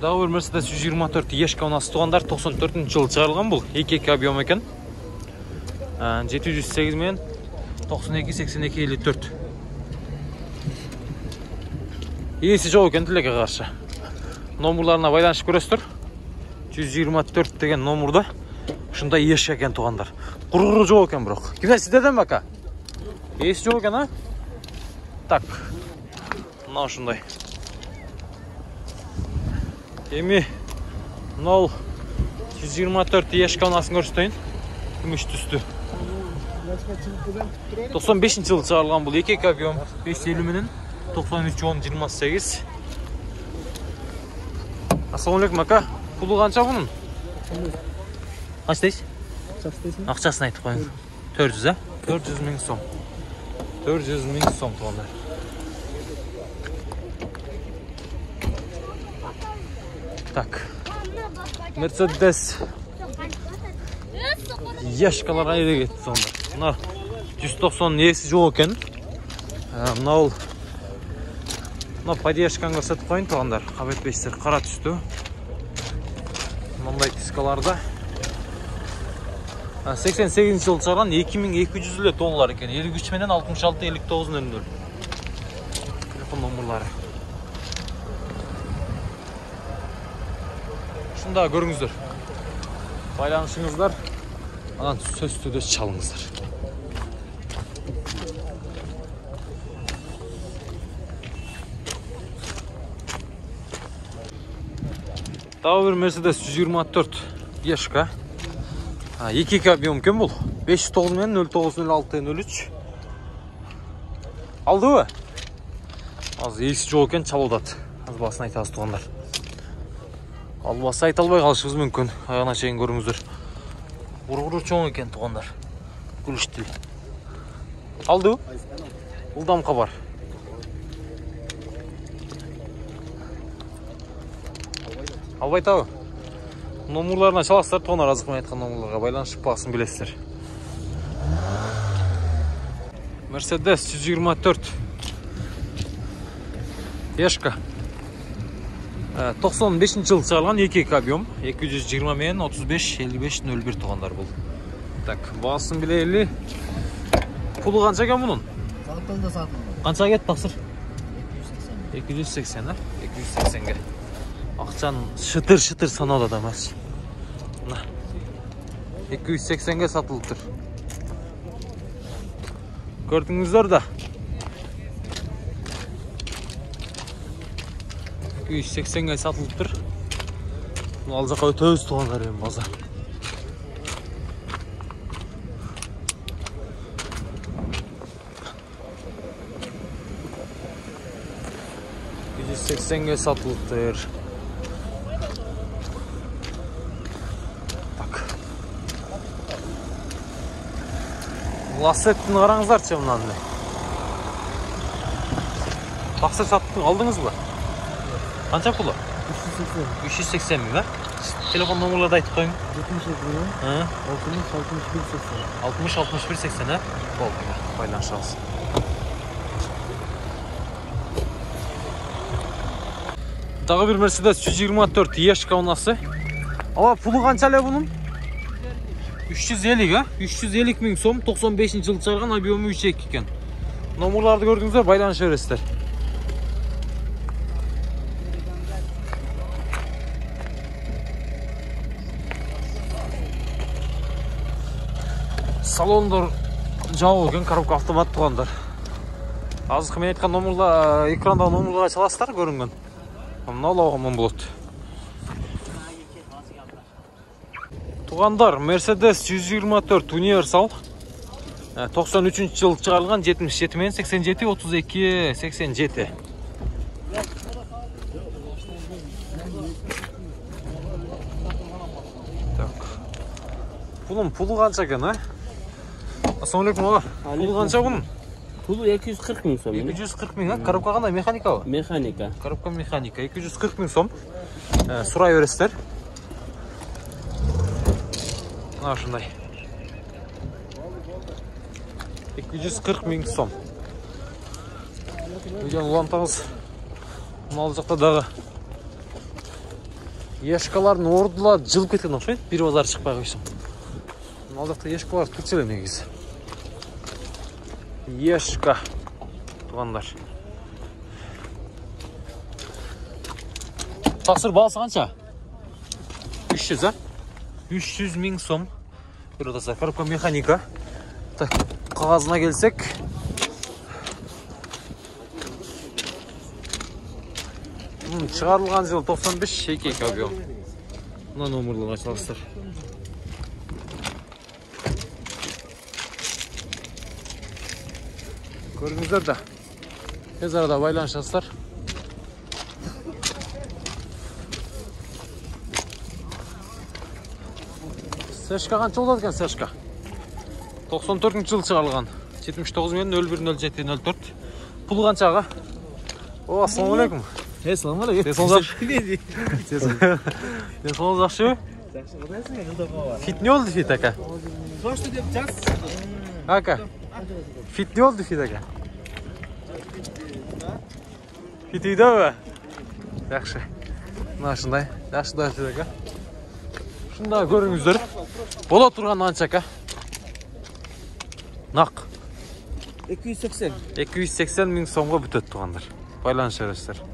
Дагы бир Mercedes 124 Ешка у нас тугандар 94-жылы чыгарылган бул. 2 объем экен. 708 менен 92 82 54. Ээси жок экен тилекке каршы. Номерларына байланышып көрөсүздөр. 124 деген номерда ушундай Ешка экен тугандар. Кургуру жок экен бирок. Кимде сиздерден бака? Ээси жок экен, а? Так. Мына ушундай. Эми 124 Ешка унасын көрсөтөйүн. Күмүш түстү. 95-жылы чыгарылган бул 2 объем 550 менен 93-10-28. Ассаламу алейкум ака. Пулу канча бунун? Канча дейсиз? Акчасын айтып коюңуз. 400, а? 400 миң сом. 400 миң сом тугандар. Так. Mercedes Ешкалар айда кетти сонда. Мына 190 ээси жок экен. Мына поддержканы көрсөтүп коюн тугандар. Кабетпейсиздер, кара түстү. Мындай дискаларда 88-жылы чыгарган 2200 эле доллар экен. 53 менен 66 59 нөлдөр. Телефон номерлары. Шунда көрүңүздөр. Байланышыңыздар. Анан сөзсүздө чалыңыздар. Дагы бир Mercedes 124 Ешка. 2 объем экен бул. 509 менен 090603. Алдыбы? Азыр ээси жок экен, чалып атат. Азыр басын айтабыз тугандар. Албаса айта албай калышыбыз мүмкүн. Аяна чейин көрүңүздөр. Ургуру чоң экен тугандар. Күлүштү. Алды? Улдам кабар. Албайтабы? Номерларына чаласыздар, тугандар азыр мен айткан номерларга байланышып басын билесиздер. Mercedes 124 Ешка. 95-жылы чыгарылган 2 объем 220 менен 35 55 01 тугандар бул. Так, басын билели. Пулу канча экен мунун? Сатылды. Канча кетти тапсыр? 280, а? 280ге. Акчан шытыр санауда да эмес. Мына 280ге сатылыптыр. Көрдүңүздөр да. 280ге сатылыптыр. Ал жака өтөбүз тугандар эми базар. $180'e satılıktır. Tak. Lassetini qarаңыздарчы мынаны. Тақсыр саттың, алдыңыз ба? Қанша пулы? 380 миң, ба? Телефон номерларды айтып қойың. 60-61-80, а? Болды, байланышыңыз. Дағы бір Mercedes 124 Ешка унасы. Ала пулы қанша әлі бұның? 350, а? 350 миң сом, 95 жылы чыгарган, объемы 3.2 екен. Номерларды көрдіңіздер, байланыша бересіздер. Салондор жауы екен, коробка автомат туғандар. Азық мен айтқан номерла, экрандағы номерларға чаласыздар көрінген. Мына алауға мұн болады. Туғандар, Mercedes 124 Universal 93 жыл чыгарылган, 77 мен 87 32 87. Так. Пулы қанша екен, а? Ассалаумалейкум, аға. Пулы қанша бұның? Пулу 240 миң сом. 240 миң, а? Коробка қандай, механика ба? Механика. Коробка механика, 240 миң сом. Сұрай бересіздер. Мына шындай. 240 миң сом. Видеоны улантаңыз. Мал жақта дағы Ешкалардың ордылары жылып кеткен окшойт, бир базар чыкпай койсоң. Ал жакта ешкалар турчу эле негизи. Ешка туугандар. Таксыр баасы канча? 300, а? 300 000 сом. Bir odası. Коробка механика. Так, kağızına gelsek. Çıkarılgan yıl 95 şeke kabyo. Buna nomurluğuna çalıştır. Görünüzler de. Tez arada baylanışasızlar. Seshka qancha oldu ekan Seshka? 94-yıl çıkarılgan. 79.01.07.04. Pul qancha ağa? O, assalamu alaykum. Assalamu alaykum. Денсаулық жақсы ма? Fit ne oldu fit aka? Koştu yapacağız. Aka. Fit ne oldu fit aka? Fit uyda mı? Yaxşı. Mına şunday. Yaxşı da fit aka. Şunda görüңүздөр. Bola turgan ancha aka. Naq. 280. 280 000 so'mga бүтөт tuğanlar. Байланыш бересіздер.